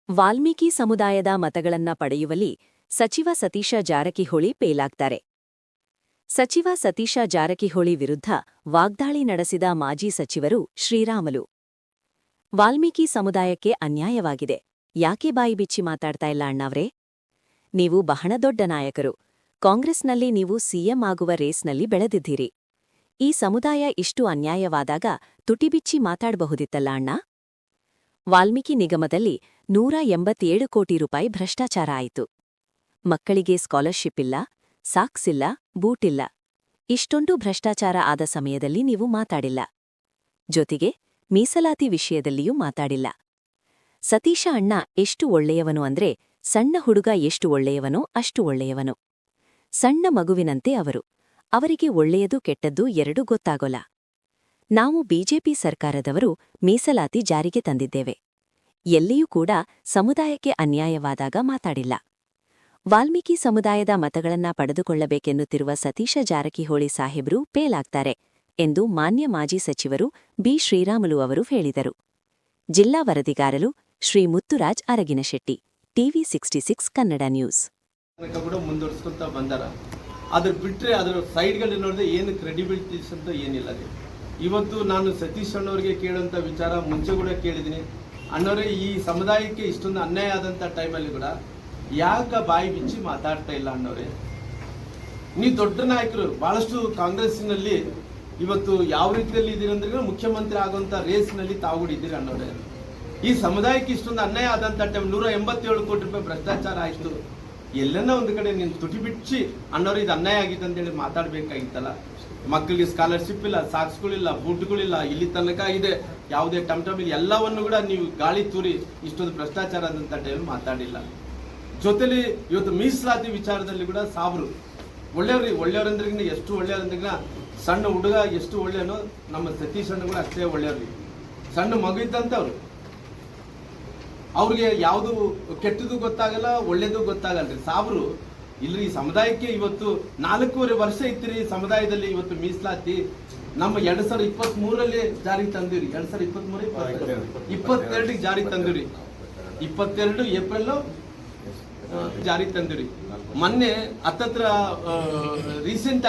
ವಾಲ್ಮೀಕಿ ಸಮುದಾಯದ ಮತಗಳನ್ನ ಪಡೆಯುವಲ್ಲಿ ಸಚಿವ ಸತೀಶ ಜಾರಕಿಹೊಳಿ ಪೇಲಾಗ್ತಾರೆ. ಸಚಿವ ಸತೀಶ ಜಾರಕಿಹೊಳಿ ವಿರುದ್ಧ ವಾಗ್ದಾಳಿ ನಡೆಸಿದ ಮಾಜಿ ಸಚಿವರು ಶ್ರೀರಾಮುಲು. ವಾಲ್ಮೀಕಿ ಸಮುದಾಯಕ್ಕೆ ಅನ್ಯಾಯವಾಗಿದೆ, ಯಾಕೆ ಬಾಯಿ ಬಿಚ್ಚಿ ಮಾತಾಡ್ತಾ ಇಲ್ಲ ಅಣ್ಣಾವ್ರೇ? ನೀವು ಬಹಳ ದೊಡ್ಡ ನಾಯಕರು. ಕಾಂಗ್ರೆಸ್ನಲ್ಲಿ ನೀವು ಸಿಎಂ ಆಗುವ ರೇಸ್ನಲ್ಲಿ ಬೆಳೆದಿದ್ದೀರಿ. ಈ ಸಮುದಾಯ ಇಷ್ಟು ಅನ್ಯಾಯವಾದಾಗ ತುಟಿಬಿಚ್ಚಿ ಮಾತಾಡಬಹುದಿತ್ತಲ್ಲ ಅಣ್ಣ? ವಾಲ್ಮೀಕಿ ನಿಗಮದಲ್ಲಿ 187 ಕೋಟಿ ರೂಪಾಯಿ ಭ್ರಷ್ಟಾಚಾರ ಆಯಿತು. ಮಕ್ಕಳಿಗೆ ಸ್ಕಾಲರ್ಶಿಪ್ ಇಲ್ಲ, ಸಾಕ್ಸ್ ಇಲ್ಲ, ಬೂಟ್ ಇಲ್ಲ. ಇಷ್ಟೊಂದು ಭ್ರಷ್ಟಾಚಾರ ಆದ ಸಮಯದಲ್ಲಿ ನೀವು ಮಾತಾಡಿಲ್ಲ. ಜೊತೆಗೆ ಮೀಸಲಾತಿ ವಿಷಯದಲ್ಲಿಯೂ ಮಾತಾಡಿಲ್ಲ. ಸತೀಶ ಅಣ್ಣ ಎಷ್ಟು ಒಳ್ಳೆಯವನು ಅಂದ್ರೆ ಸಣ್ಣ ಹುಡುಗ ಎಷ್ಟು ಒಳ್ಳೆಯವನೋ ಅಷ್ಟು ಒಳ್ಳೆಯವನು. ಸಣ್ಣ ಮಗುವಿನಂತೆ ಅವರು. ಅವರಿಗೆ ಒಳ್ಳೆಯದು ಕೆಟ್ಟದ್ದು ಎರಡೂ ಗೊತ್ತಾಗೋಲ್ಲ. ನಾವು ಬಿಜೆಪಿ ಸರ್ಕಾರದವರು ಮೀಸಲಾತಿ ಜಾರಿಗೆ ತಂದಿದ್ದೇವೆ. ಎಲ್ಲಿಯೂ ಕೂಡ ಸಮುದಾಯಕ್ಕೆ ಅನ್ಯಾಯವಾದಾಗ ಮಾತಾಡಿಲ್ಲ. ವಾಲ್ಮೀಕಿ ಸಮುದಾಯದ ಮತಗಳನ್ನ ಪಡೆದುಕೊಳ್ಳಬೇಕೆನ್ನುತ್ತಿರುವ ಸತೀಶ ಜಾರಕಿಹೊಳಿ ಸಾಹೇಬ್ರು ಪೇಲಾಗ್ತಾರೆ ಎಂದು ಮಾನ್ಯ ಮಾಜಿ ಸಚಿವರು ಬಿ. ಶ್ರೀರಾಮುಲು ಅವರು ಹೇಳಿದರು. ಜಿಲ್ಲಾ ವರದಿಗಾರರು ಶ್ರೀ ಮುತ್ತುರಾಜ್ ಅರಗಿನಶೆಟ್ಟಿ, ಟಿವಿ 66 ಕನ್ನಡ ನ್ಯೂಸ್. ಮುಂದುವರಿಸ್ಕೊಂತ ಬಂದಾರ. ಅದ್ರ ಬಿಟ್ಟರೆ ಅದರ ಸೈಡ್ಗಳಲ್ಲಿ ನೋಡಿದ್ರೆ ಏನು ಕ್ರೆಡಿಬಿಲಿಟೀಸ್ ಅಂತ ಏನಿಲ್ಲ. ಇವತ್ತು ನಾನು ಸತೀಶ್ ಅಣ್ಣವ್ರಿಗೆ ಕೇಳುವಂಥ ವಿಚಾರ ಮುಂಚೆ ಕೂಡ ಕೇಳಿದ್ದೀನಿ. ಅಣ್ಣವರೇ, ಈ ಸಮುದಾಯಕ್ಕೆ ಇಷ್ಟೊಂದು ಅನ್ಯಾಯ ಆದಂಥ ಟೈಮಲ್ಲಿ ಕೂಡ ಯಾಕೆ ಬಾಯಿ ಬಿಚ್ಚಿ ಮಾತಾಡ್ತಾ ಇಲ್ಲ ಅಣ್ಣವರೇ? ನೀವು ದೊಡ್ಡ ನಾಯಕರು, ಬಹಳಷ್ಟು ಕಾಂಗ್ರೆಸ್ಸಿನಲ್ಲಿ ಇವತ್ತು ಯಾವ ರೀತಿಯಲ್ಲಿ ಇದ್ದೀರಿ ಅಂದ್ರೆ ಮುಖ್ಯಮಂತ್ರಿ ಆಗುವಂಥ ರೇಸ್ನಲ್ಲಿ ತಾವು ಕೂಡ ಇದ್ದೀರಿ ಅಣ್ಣವರೇ. ಈ ಸಮುದಾಯಕ್ಕೆ ಇಷ್ಟೊಂದು ಅನ್ಯಾಯ ಆದಂಥ ಟೈಮ್ 187 ಕೋಟಿ ರೂಪಾಯಿ ಭ್ರಷ್ಟಾಚಾರ ಆಯಿತು. ಎಲ್ಲೆನ್ನ ಒಂದು ಕಡೆ ನೀನು ತುಟಿ ಬಿಚ್ಚಿ ಅಣ್ಣವ್ರು ಇದು ಅನ್ಯಾಯ ಆಗಿದೆ ಅಂತೇಳಿ ಮಾತಾಡಬೇಕಾಗಿತ್ತಲ್ಲ. ಮಕ್ಕಳಿಗೆ ಸ್ಕಾಲರ್ಶಿಪ್ ಇಲ್ಲ, ಸಾಕ್ಸ್ಗಳಿಲ್ಲ, ಬೂಟ್ಗಳಿಲ್ಲ, ಇಲ್ಲಿ ತನಕ ಇದೆ, ಯಾವುದೇ ಟಮ್ ಇಲ್ಲ, ಎಲ್ಲವನ್ನು ಕೂಡ ನೀವು ಗಾಳಿ ತೂರಿ ಇಷ್ಟೊಂದು ಭ್ರಷ್ಟಾಚಾರ ಆದಂಥ ಟೈಮ್ ಮಾತಾಡಿಲ್ಲ. ಜೊತೆಲಿ ಇವತ್ತು ಮೀಸಲಾತಿ ವಿಚಾರದಲ್ಲಿ ಕೂಡ ಸಾಬ್ರು ಒಳ್ಳೆಯವ್ರಂದ್ರಿಗಿನ ಎಷ್ಟು ಒಳ್ಳೆಯವ್ರಂದ್ರಿಗಿನ ಸಣ್ಣ ಹುಡುಗ ಎಷ್ಟು ಒಳ್ಳೆಯನೋ ನಮ್ಮ ಸತೀಶ್ ಅಣ್ಣ ಕೂಡ ಅಷ್ಟೇ ಒಳ್ಳೆಯವ್ರಿ. ಸಣ್ಣ ಮಗು ಇದ್ದಂಥವ್ರು, ಅವ್ರಿಗೆ ಯಾವುದು ಕೆಟ್ಟದ್ದು ಗೊತ್ತಾಗಲ್ಲ, ಒಳ್ಳೇದು ಗೊತ್ತಾಗಲ್ರಿ. ಸಾಬ್ರು ಇಲ್ರಿ, ಈ ಸಮುದಾಯಕ್ಕೆ ಇವತ್ತು 4.5 ವರ್ಷ ಇತ್ತಿರಿ ಸಮುದಾಯದಲ್ಲಿ ಇವತ್ತು ಮೀಸಲಾತಿ ನಮ್ಮ 2023ರಲ್ಲಿ ಜಾರಿಗೆ ತಂದಿರಿ. 2022 ಜಾರಿಗೆ ತಂದಿರಿ. 22 ಏಪ್ರಿಲ್ ಜಾರಿಗೆ ತಂದಿರಿ. ಮೊನ್ನೆ ಹತ್ತತ್ರ ರೀಸೆಂಟ್